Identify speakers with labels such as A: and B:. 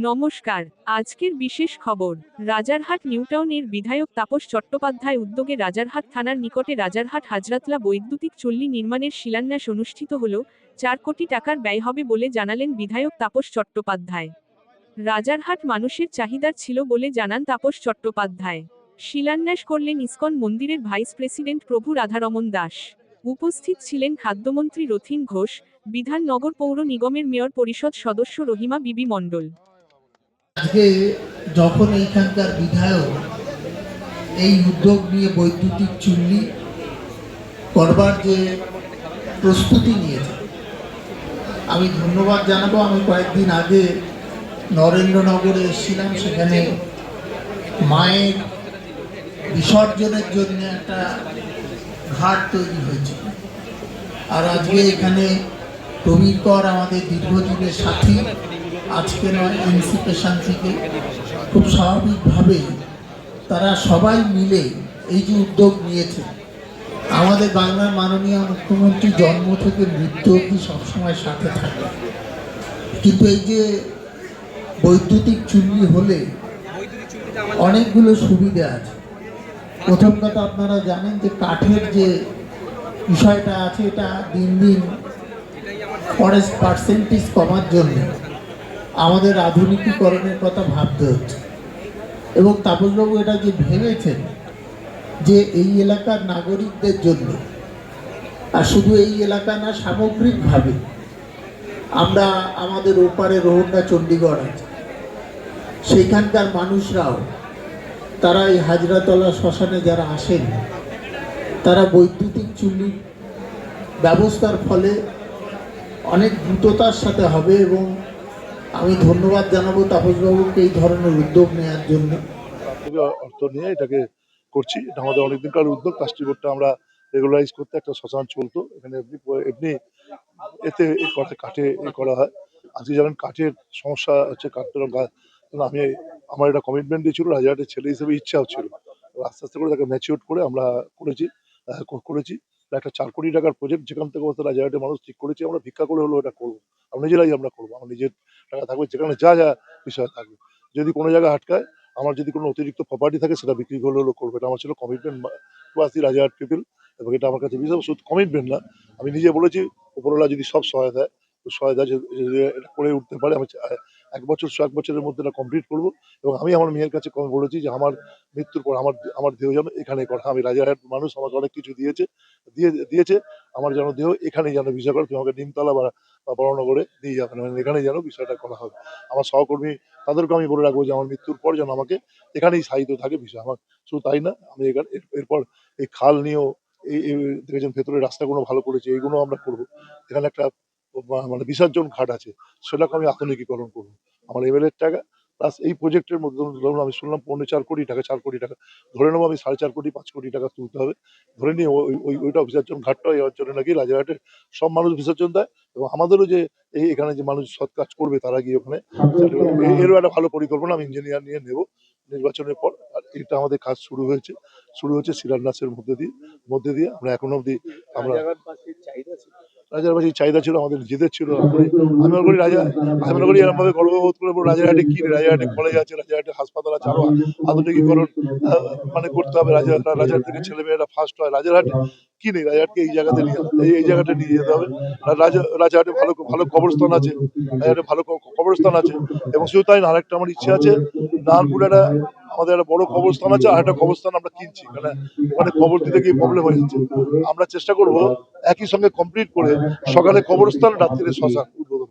A: নমস্কার। আজকের বিশেষ খবর। রাজারহাট নিউটাউনের বিধায়ক তাপস চট্টোপাধ্যায় উদ্যোগে রাজারহাট থানার নিকটে রাজারহাট হাজরাতলা বৈদ্যুতিক চুল্লি নির্মাণের শিলান্যাস অনুষ্ঠিত হল। 4 কোটি টাকার ব্যয় হবে বলে জানালেন বিধায়ক তাপস চট্টোপাধ্যায়। রাজারহাট মানুষের চাহিদার ছিল বলে জানান তাপস চট্টোপাধ্যায়। শিলান্যাস করলেন ইসকন মন্দিরের ভাইস প্রেসিডেন্ট প্রভু রাধারমন দাস। উপস্থিত ছিলেন খাদ্যমন্ত্রী রথীন ঘোষ, বিধাননগর পৌর নিগমের মেয়র পরিষদ সদস্য রহিমা বিবি মণ্ডল।
B: আজকে যখন এইখানকার বিধায়ক এই উদ্যোগ নিয়ে বৈদ্যুতিক চুল্লি করবার যে প্রস্তুতি নিয়েছে, আমি ধন্যবাদ জানাবো। আমি কয়েকদিন আগে নরেন্দ্রনগরে এসেছিলাম, সেখানে মায়ের বিসর্জনের জন্য একটা ঘাট তৈরি হয়েছে। আর আজকে এখানে প্রবীর কর আমাদের দীর্ঘদিনের সাথী, আজকে নয় ইনসিপেশন থেকে খুব স্বাভাবিকভাবে তারা সবাই মিলে এই যে উদ্যোগ নিয়েছে। আমাদের বাংলার মাননীয় মুখ্যমন্ত্রী জন্ম থেকে মৃত্যু অবধি সবসময় সাথে থাকে, কিন্তু এই যে বৈদ্যুতিক চুল্লি হলে অনেকগুলো সুবিধা আছে। প্রথম কথা, আপনারা জানেন যে কাঠের যে বিষয়টা আছে, এটা দিন দিন ফরেস্ট পার্সেন্টেজ কমার জন্য আমাদের আধুনিকীকরণের কথা ভাবতে হচ্ছে। এবং তাপসবাবু এটা যে ভেবেছেন যে এই এলাকার নাগরিকদের জন্য, আর শুধু এই এলাকা না, সামগ্রিকভাবে আমরা আমাদের ওপারে রোহন্ডা চণ্ডীগড় আছে, সেইখানকার মানুষরাও তারা এই হাজরাতলা শ্মশানে যারা আসেন, তারা বৈদ্যুতিক চুল্লির ব্যবস্থার ফলে অনেক দ্রুততার সাথে হবে। এবং আমি ধন্যবাদ জানাবো তাপসবাবুকে এই ধরনের উদ্যোগ নেওয়ার জন্য।
C: অর্থ নিয়ে এটাকে করছি। এটা আমাদের অনেকদিনকার উদ্যোগ। কাস্টি বোর্ডটা আমরা রেগুলারাইজ করতে একটা শ্মশান চলতো এখানে, এমনি এতে কাঠে করা হয়। আজকে জানেন কাঠের সমস্যা হচ্ছে, আমি আমার একটা কমিটমেন্ট দিয়েছিল, রাজারহাটের ছেলে হিসেবে ইচ্ছাও ছিল। আস্তে আস্তে করে তাকে ম্যাচিওর করে আমরা করেছি একটা 4 কোটি টাকার প্রজেক্ট, যেখান থেকে রাজারহাটের মানুষ ঠিক করেছি আমরা ভিক্ষা করে হলেও এটা করবো। আমরা নিজেরাই করবো, আমার নিজের টাকা থাকবে, যেখানে যা যা বিষয় থাকবে। যদি কোনো জায়গায় আটকায়, আমার যদি কোনো অতিরিক্ত প্রপার্টি থাকে, সেটা বিক্রি করে হলেও করবো। এটা আমার ছিল commitment towards the Rajarhat people. এবং এটা আমার কাছে বিশেষ শুধু কমিটমেন্ট না, আমি নিজে বলেছি উপরওয়ালা যদি সব সহায় দেয়, তো সহায় দেয় এটা করে উঠতে পারে। আমি 1 বছরের মধ্যে এটা কমপ্লিট করবো। এবং আমি আমার মেয়ের কাছে বলেছি যে আমার মৃত্যুর পর আমার দেহ যেন এখানে করা। আমি রাজারহাট মানুষ আমাকে অনেক কিছু দিয়েছে, আমার যেন দেহ এখানেই যেন বিষয় করে, তুমি আমাকে নিমতলা বা বড়নগরে নিয়ে যাবেন, মানে এখানেই যেন বিষয়টা করা হবে। আমার সহকর্মী তাদেরকে আমি বলে রাখবো যে আমার মৃত্যুর পর যেন আমাকে এখানেই সাহিত্য থাকে বিষয়। আমার শুধু তাই না, আমি এখানে এরপর এই খাল নিয়েও এই দেখেছেন ভেতরে রাস্তাগুলো ভালো করেছে, এইগুলো আমরা করবো। এখানে একটা মানে বিসর্জন ঘাট আছে, সেটাকে আমি আধুনিকীকরণ করবো। আমার এমএলএর টাকা প্লাস এই প্রজেক্টের মধ্যে ধরুন আমি শুনলাম 4 কোটি টাকা, 4 কোটি টাকা ধরে নেবো, আমি 4.5 কোটি 5 কোটি টাকা তুলতে হবে ধরে নিয়ে ওইটা বিসর্জন ঘাটটা এই অঞ্চলে নাকি রাজারহাটের সব মানুষ বিসর্জন দেয়। এবং আমাদেরও যে এখানে যে মানুষ সৎ কাজ করবে তারা গিয়ে ওখানে, এরও একটা ভালো পরিকল্পনা আমি ইঞ্জিনিয়ার নিয়ে নেব নির্বাচনের পর। আর এটা আমাদের কাজ শুরু হয়েছে শিলান্যাসের মধ্যে দিয়ে আমরা এখনো অব্দি আমরা রাজারবাসীর চাহিদা ছিল, আমাদের নিজেদের ছিল। আমি মনে করি এরকম ভাবে গর্ববোধ করে রাজারহাটে কি নেই, রাজারহাটে কলেজ আছে, রাজারহাটে হাসপাতাল আছে, আরো আধুনিকীকরণ মানে করতে হবে। রাজারহাট থেকে ছেলেমেয়েরা ফার্স্ট হয়, রাজারহাটে কি নেই, রাজারহাটকে এই জায়গাটা নিয়ে যেতে হবে। রাজারহাটে ভালো ভালো কবরস্থান আছে, রাজারহাটে ভালো কবরস্থান আছে। এবং শুধু তাই না, আরেকটা আমার ইচ্ছে আছে, নারায়ণপুরে আমাদের একটা বড় কবরস্থান আছে, আর একটা কবরস্থান আমরা কিনছি, ওখানে কবর দিতে গিয়ে প্রবলেম হয়ে যাচ্ছে। আমরা চেষ্টা করবো একই সঙ্গে কমপ্লিট করে সকালে কবরস্থান, রাত্রিরে শ্মশান উদ্বোধন।